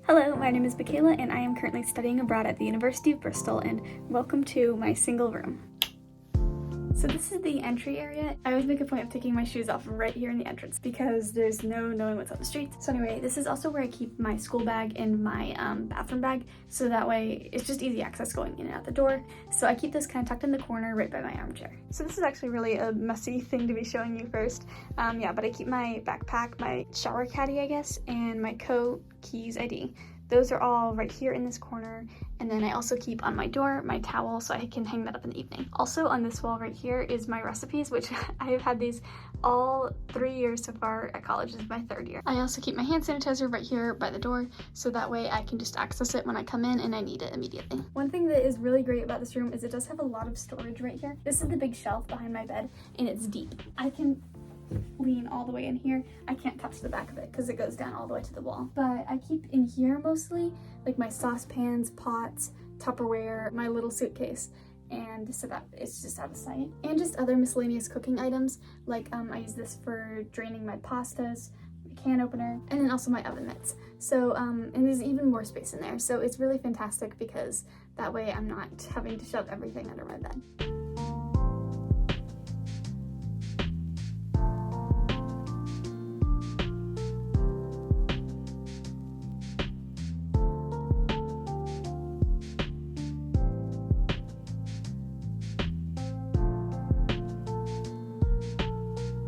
Hello, my name is Michaela and I am currently studying abroad at the University of Bristol, and welcome to my single room. So this is the entry area. I always make a point of taking my shoes off right here in the entrance because there's no knowing what's on the streets. So anyway, this is also where I keep my school bag and my bathroom bag, so that way it's just easy access going in and out the door. So I keep this kind of tucked in the corner right by my armchair. So this is actually really a messy thing to be showing you first. But I keep my backpack, my shower caddy, I guess, and my coat, keys, ID. Those are all right here in this corner. And then I also keep on my door my towel so I can hang that up in the evening. Also on this wall right here is my recipes, which I have had these all 3 years so far at college. This is my 3rd year. I also keep my hand sanitizer right here by the door, so that way I can just access it when I come in and I need it immediately. One thing that is really great about this room is it does have a lot of storage right here. This is the big shelf behind my bed and it's deep. I can lean all the way in here. I can't touch the back of it because it goes down all the way to the wall. But I keep in here mostly like my saucepans, pots, Tupperware, my little suitcase, and so that it's just out of sight. And just other miscellaneous cooking items, like I use this for draining my pastas, my can opener, and then also my oven mitts. So and there's even more space in there, so it's really fantastic because that way I'm not having to shove everything under my bed.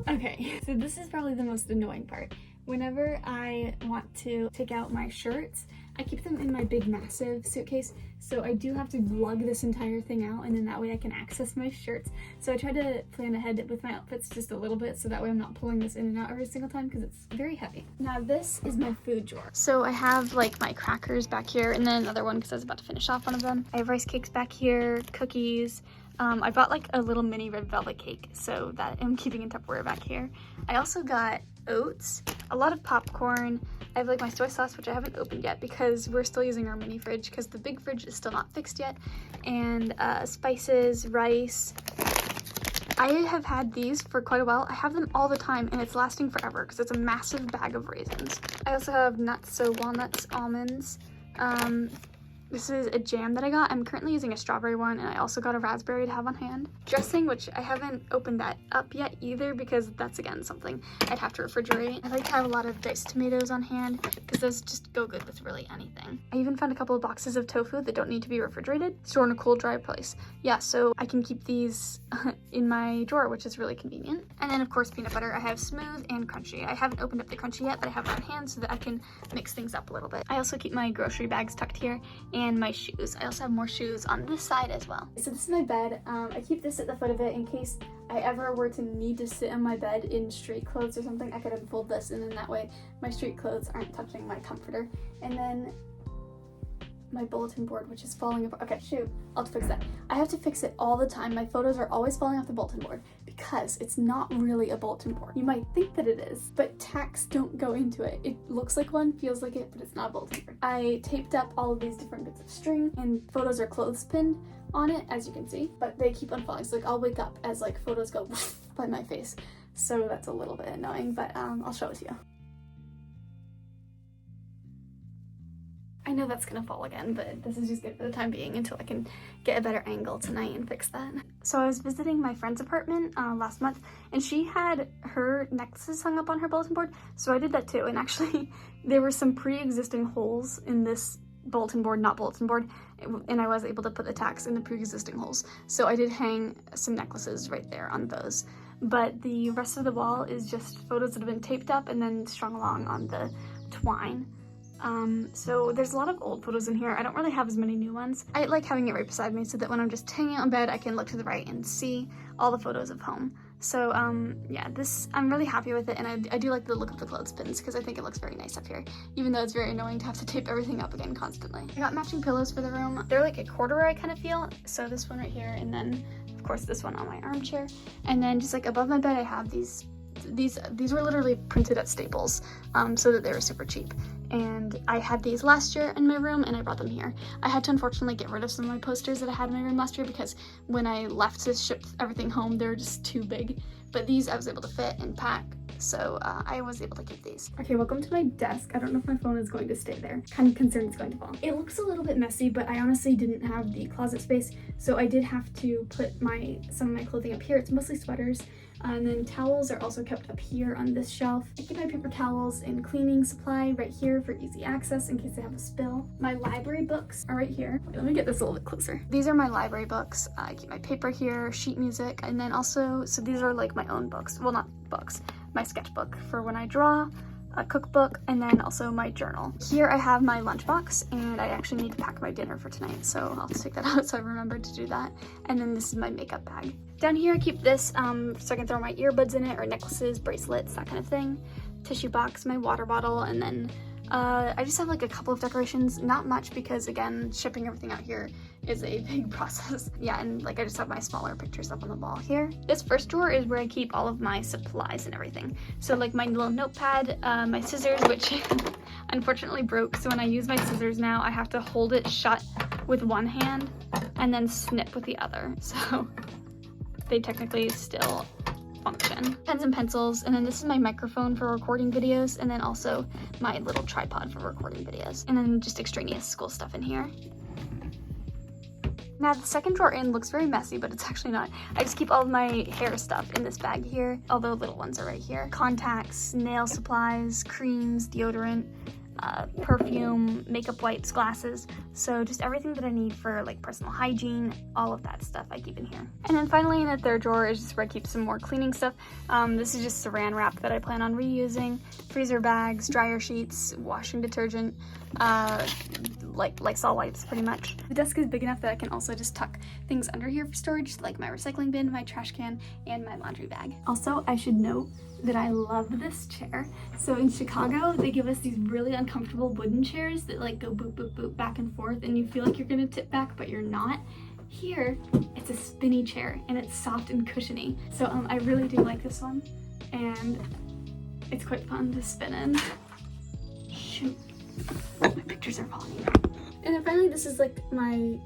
Okay, so this is probably the most annoying part. Whenever I want to take out my shirts, I keep them in my big massive suitcase, so I do have to lug this entire thing out, and then that way I can access my shirts. So I try to plan ahead with my outfits just a little bit, so that way I'm not pulling this in and out every single time because it's very heavy. Now this is my food drawer. So I have like my crackers back here, and then another one because I was about to finish off one of them. I have rice cakes back here, cookies. I bought like a little mini red velvet cake, so that I'm keeping in Tupperware back here. I also got oats, a lot of popcorn. I have like my soy sauce, which I haven't opened yet because we're still using our mini fridge because the big fridge is still not fixed yet. And spices, rice. I have had these for quite a while. I have them all the time and it's lasting forever because it's a massive bag of raisins. I also have nuts, so walnuts, almonds. This is a jam that I got. I'm currently using a strawberry one, and I also got a raspberry to have on hand. Dressing, which I haven't opened that up yet either because that's, again, something I'd have to refrigerate. I like to have a lot of diced tomatoes on hand because those just go good with really anything. I even found a couple of boxes of tofu that don't need to be refrigerated, store in a cool, dry place. Yeah, so I can keep these in my drawer, which is really convenient. And then, of course, peanut butter. I have smooth and crunchy. I haven't opened up the crunchy yet, but I have it on hand so that I can mix things up a little bit. I also keep my grocery bags tucked here, and my shoes. I also have more shoes on this side as well. So this is my bed. I keep this at the foot of it in case I ever were to need to sit on my bed in street clothes or something. I could unfold this, and then that way my street clothes aren't touching my comforter. And then my bulletin board, which is falling apart. Okay, shoot, I'll have to fix that. I have to fix it all the time. My photos are always falling off the bulletin board because it's not really a bulletin board. You might think that it is, but tacks don't go into it. It looks like one, feels like it, but it's not a bulletin board. I taped up all of these different bits of string, and photos are clothespin on it, as you can see, but they keep on falling. So like I'll wake up as like photos go by my face. So that's a little bit annoying, but I'll show it to you. I know that's gonna fall again, but this is just good for the time being until I can get a better angle tonight and fix that. So I was visiting my friend's apartment last month, and she had her necklaces hung up on her bulletin board, so I did that too. And actually, there were some pre-existing holes in this bulletin board, and I was able to put the tacks in the pre-existing holes. So I did hang some necklaces right there on those. But the rest of the wall is just photos that have been taped up and then strung along on the twine. So there's a lot of old photos in here. I don't really have as many new ones. I like having it right beside me so that when I'm just hanging out in bed, I can look to the right and see all the photos of home. So yeah, I'm really happy with it, and I do like the look of the clothespins because I think it looks very nice up here, even though it's very annoying to have to tape everything up again constantly. I got matching pillows for the room. They're like a corduroy kind of feel, so this one right here, and then of course this one on my armchair, and then just like above my bed I have these These were literally printed at Staples, so that they were super cheap. And I had these last year in my room and I brought them here. I had to unfortunately get rid of some of my posters that I had in my room last year because when I left to ship everything home, they were just too big. But these I was able to fit and pack, so I was able to keep these. Okay, welcome to my desk. I don't know if my phone is going to stay there. Kind of concerned it's going to fall. It looks a little bit messy, but I honestly didn't have the closet space, so I did have to put some of my clothing up here. It's mostly sweaters. And then towels are also kept up here on this shelf. I keep my paper towels and cleaning supply right here for easy access in case I have a spill. My library books are right here. Okay, let me get this a little bit closer. These are my library books. I keep my paper here, sheet music, and then also, so these are like my own books. Well, not books, my sketchbook for when I draw, a cookbook, and then also my journal. Here I have my lunchbox, and I actually need to pack my dinner for tonight, so I'll take that out so I remember to do that. And then this is my makeup bag. Down here I keep this so I can throw my earbuds in it, or necklaces, bracelets, that kind of thing. Tissue box, my water bottle, and then I just have like a couple of decorations, not much because again, shipping everything out here is a big process. Yeah, and like I just have my smaller pictures up on the wall here. This first drawer is where I keep all of my supplies and everything. So like my little notepad, my scissors, which unfortunately broke. So when I use my scissors now, I have to hold it shut with one hand and then snip with the other. So they technically still function. Pens and pencils, and then this is my microphone for recording videos, and then also my little tripod for recording videos, and then just extraneous school stuff in here. Now the second drawer in looks very messy, but it's actually not. I just keep all of my hair stuff in this bag here, although little ones are right here. Contacts, nail supplies, creams, deodorant, perfume, makeup wipes, glasses, so just everything that I need for like personal hygiene, all of that stuff I keep in here. And then finally in the third drawer is just where I keep some more cleaning stuff. This is just saran wrap that I plan on reusing, freezer bags, dryer sheets, washing detergent, like Lysol wipes pretty much. The desk is big enough that I can also just tuck things under here for storage, like my recycling bin, my trash can, and my laundry bag. Also, I should note that I love this chair. So in Chicago, they give us these really uncomfortable wooden chairs that like go boop, boop, boop back and forth, and you feel like you're gonna tip back, but you're not. Here, it's a spinny chair, and it's soft and cushiony. So I really do like this one, and it's quite fun to spin in. Shoot, my pictures are falling out. And then finally, this is like my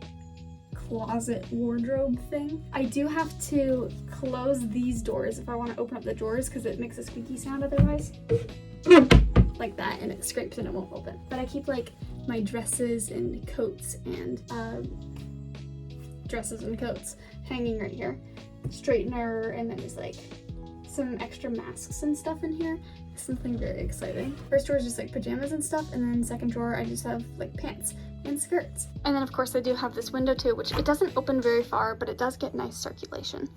closet wardrobe thing. I do have to close these doors if I want to open up the drawers because it makes a squeaky sound otherwise. Like that, and it scrapes and it won't open. But I keep like my dresses and coats and hanging right here. Straightener, and then there's like some extra masks and stuff in here. Something very exciting. First drawer is just like pajamas and stuff, and then second drawer I just have like pants and skirts. And then of course I do have this window too, which it doesn't open very far, but it does get nice circulation.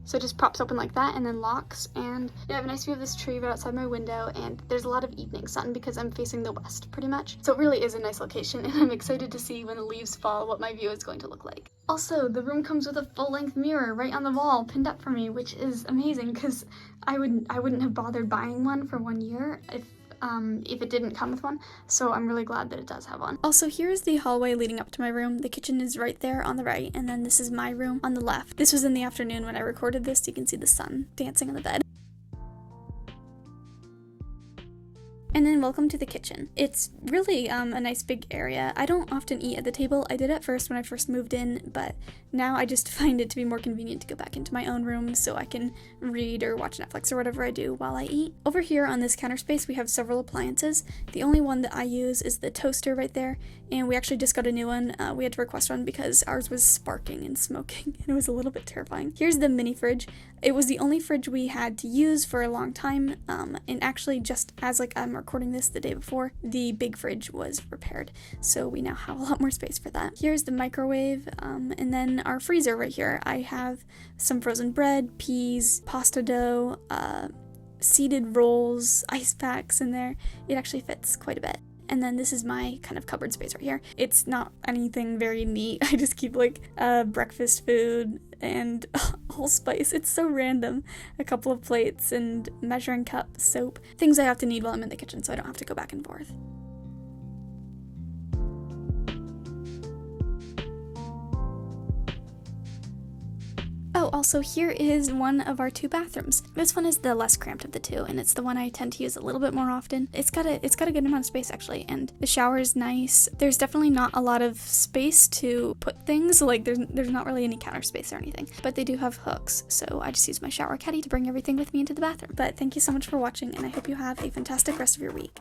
So it just props open like that and then locks, and I have a nice view of this tree right outside my window, and there's a lot of evening sun because I'm facing the west pretty much. So it really is a nice location, and I'm excited to see when the leaves fall what my view is going to look like. Also, the room comes with a full-length mirror right on the wall pinned up for me, which is amazing because I wouldn't have bothered buying one for 1 year if it didn't come with one, so I'm really glad that it does have one. Also, here's the hallway leading up to my room. The kitchen is right there on the right, and then this is my room on the left. This was in the afternoon when I recorded this. You can see the sun dancing on the bed. And then welcome to the kitchen. It's really a nice big area. I don't often eat at the table. I did at first when I first moved in, but now I just find it to be more convenient to go back into my own room so I can read or watch Netflix or whatever I do while I eat. Over here on this counter space we have several appliances. The only one that I use is the toaster right there, and we actually just got a new one. We had to request one because ours was sparking and smoking, and it was a little bit terrifying. Here's the mini fridge. It was the only fridge we had to use for a long time, and actually just as like I'm recording this the day before, the big fridge was repaired, so we now have a lot more space for that. Here's the microwave, and then our freezer right here. I have some frozen bread, peas, pasta dough, seeded rolls, ice packs in there. It actually fits quite a bit. And then this is my kind of cupboard space right here. It's not anything very neat. I just keep like breakfast food and allspice. It's so random. A couple of plates and measuring cup, soap. Things I have to need while I'm in the kitchen so I don't have to go back and forth. Oh, also here is one of our 2 bathrooms. This one is the less cramped of the 2, and it's the one I tend to use a little bit more often. It's got a good amount of space actually, and the shower is nice. There's definitely not a lot of space to put things, like there's not really any counter space or anything, but they do have hooks, so I just use my shower caddy to bring everything with me into the bathroom. But thank you so much for watching, and I hope you have a fantastic rest of your week.